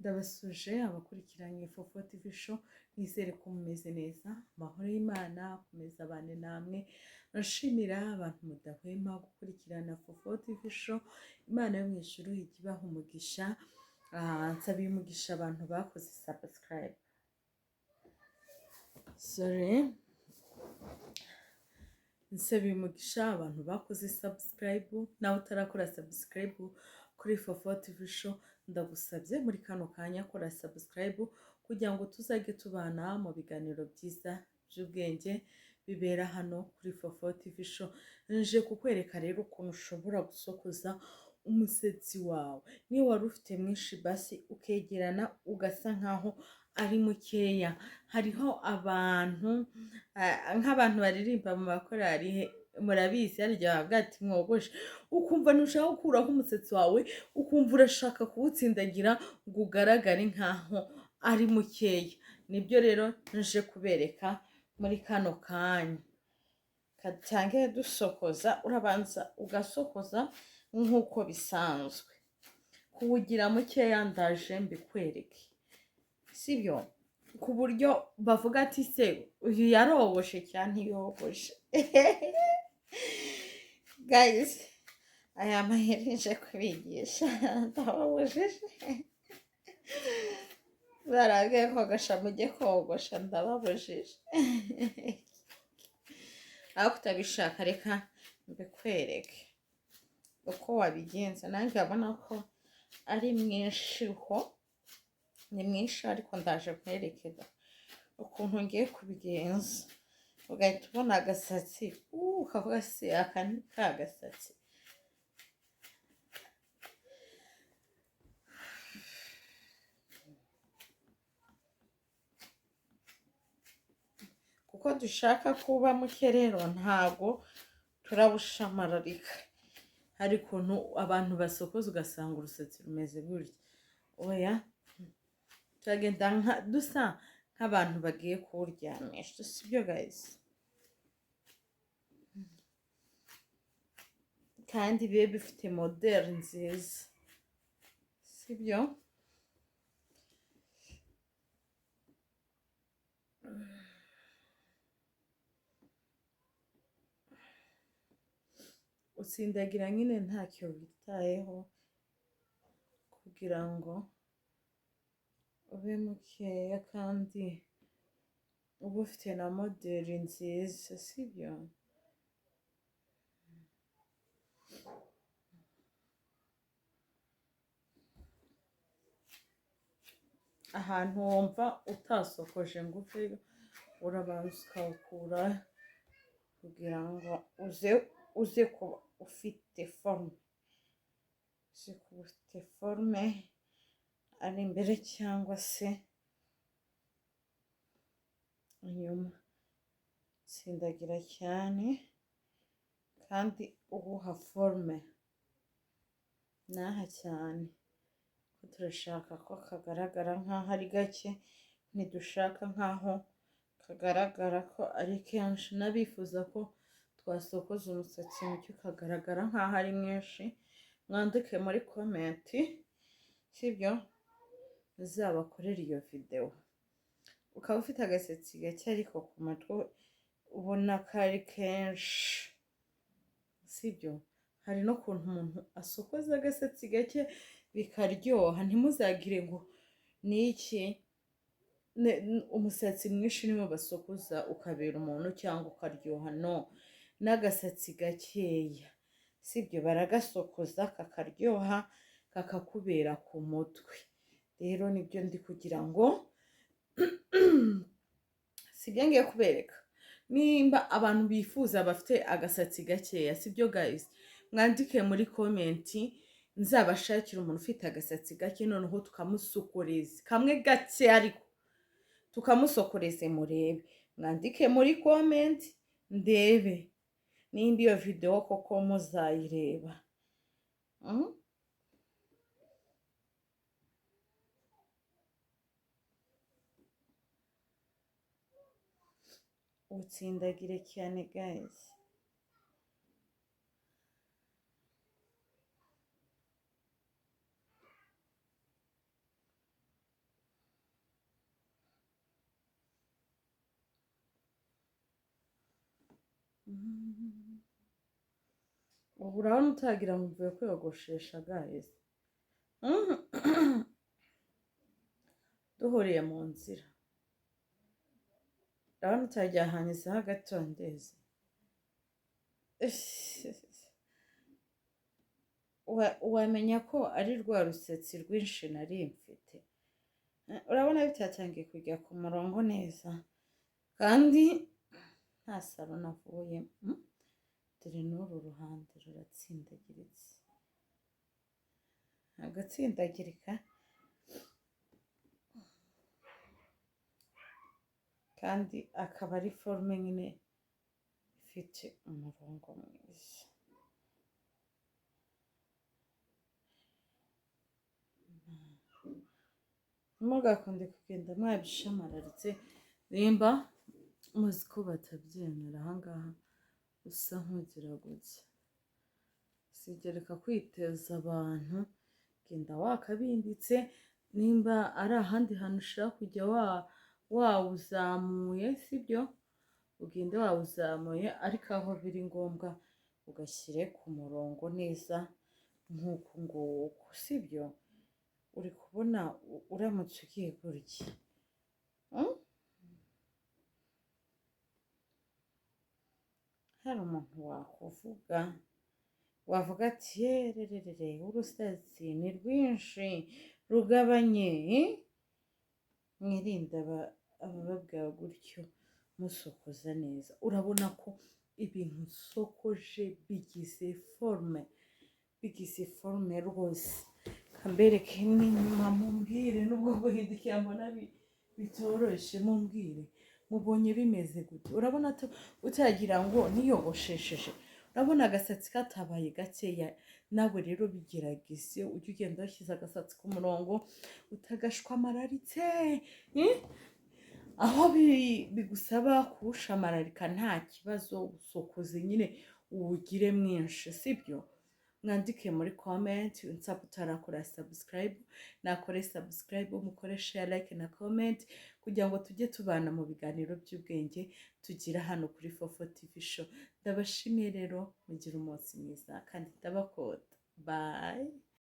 Ndabasuje abakurikiranye Fofo TV show, nizere ko mumeze neza, amahoro y'Imana akomeza abane namwe. Nashimira abantu mudahwema gukurikirana Fofo TV show, Imana yo mu ijuru ijye ibaha umugisha. Nsabiye umugisha abantu bakoze subscribe. Nsabiye umugisha abantu bakoze subscribe, nawe utarakora subscribe kuri Fofo TV show, ndagusabye muri kano kanya kora subscribe kugira ngo tuzajye tubana mu biganiro byiza by'ubwenge bibera hano kuri Fofo TV show. Nje kukwereka rero ukuntu ushobora gusokoza umusatsi wawe. Niba wari ufite mwinshi basi ukegerana ugasa nkaho ari mukeya. Hariho abantu nk'abantu baririmba mu makorari, murabizi harya bwati mwogoshe, ukumva ntushaka gukuraho umusatsi wawe, ukumva urashaka kuwutsindagira ngo ugaragare nkaho ari mukeya. Nibyo rero nje kubereka muri kano kanya. Katange dusokoza, urabanza ugasokoza nk'uko bisanzwe. Kuwugira mukeya ndaje mbikwereke, sibyo? Ku buryo bavuga ati se uyu yarogoshe cyane ntiyogoshe. Guys, aya mahereje kubigisha ndababujije. Barabwiye kogosha mujye kogosha, ndababujije. Ariko utabishaka reka mbikwereke uko wabigenza. Nanjye urabona ko ari mwinshi ho, ni mwinshi, ariko ndaje kwerekeza ukuntu ngiye kubigenza. Ugahita ubona agasatsi ukavuga se aka ni ka gasatsi. Kuko dushaka kuba muke rero ntago turabushamararika. Hari ukuntu abantu basokoza ugasanga urusatsi rumeze gutya. Oya, turagenda dusa nk'abantu bagiye kuwuryamisha, sibyo guys? Kandi bibe bifite modeli nziza, sibyo? Utsindagira nyine ntacyo witayeho kugira ngo ube mukeya kandi uba ufite na modeli nziza, sibyo? Ahantu wumva utasokoje ngo uveyo, urabanza ukawukura kugira ngo uze kuba ufite forume. Uze kuba ufite forume ari imbere cyangwa se inyuma. Tsindagira cyane kandi ubuha forume n'aha cyane. Ko turashaka ko kagaragara nk'aho ari gake, ntidushaka nk'aho kagaragara ko ari kenshi. N'abifuza ko twasokoza umusatsi muke ukagaragara nk'aho ari mwinshi, mwandike muri komenti, sibyo? Uzabakorera iyo videwo. Ukaba ufite agasatsi gake ariko ku matwi ubona ko ari kenshi, sibyo? Hari no kuntu umuntu asokoza agasatsi gake bikaryoha. Ntimuzagire ngo ni iki umusatsi mwinshi niwo basokoza ukabera umuntu cyangwa ukaryoha. No, n'agasatsi gakeya, sibyo? Baragasokoza kakaryoha, kakakubera ku mutwe. Rero nibyo ndi kugira ngo sibyo ngiye kubereka. Nimba abantu bifuza bafite agasatsi gakeya, sibyo guys? Mwandike muri komenti, nzabashakira umuntu ufite agasatsi gake, noneho tukamusokoreza kamwe gake, ariko tukamusokoreze murebe. Mwandike muri komenti ndebe nimba iyo videwo koko muzayireba. Utsindagire cyane guys. ubu urabona utagira ngo mvuye kwiyogoshesha guys. Duhuriye mu nzira urabona utajyahanyizeho agatondezi. Wamenya ko ari rwa rusetsi rwinshi nari mfite. Urabona bitatangiye kujya ku murongo neza kandi nta saro navuye. Dore n'uru ruhande ruratsindagiritse, agatsindagirika kandi akaba ari forume nyine ifite umurongo mwiza. Ntimugakunde kugenda mwabishamararitse nimba muzi ko batabyemera. Ahangaha usa nk'ugira gutya, sigereka kwiteza abantu, genda wakabinditse. Nimba ari ahandi hantu ushaka kujya wawuzamuye sibyo, ugende wawuzamuye, ariko aho biri ngombwa ugashyire ku murongo neza nk'uku nguku sibyo. Uri kubona uramutse ugiye gutya hari umuntu wavuga ati yererere urusetsi ni rwinshi rugabanye. Mwirinde abababwira gutyo, musokoza neza. Urabona ko ibintu usokoje bigize forume rwose. Kambereke n'inyuma mumbwire, nubwo guhindukira mbona bitoroshye, mumbwire mubonye bimeze gute. Urabona utagira ngo niyogoshesheje, urabona agasatsi katabaye gakeya. Nawe rero bigerageze ujye ugenda washyize agasatsi ku murongo, utagashwamararitse. Aho bigusaba kuwushamararika nta kibazo, usokoze nyine uwugire mwinshi sibyo. Mwandike muri comment unsaba utarakora subscribe, nakore subscribe, mukore share, like na comment, kugira ngo tujye tubana mu biganiro by'ubwenge tugira hano kuri Fofo TV show. Ndabashimiye rero, mugire umunsi mwiza kandi ndabakunda. Bye.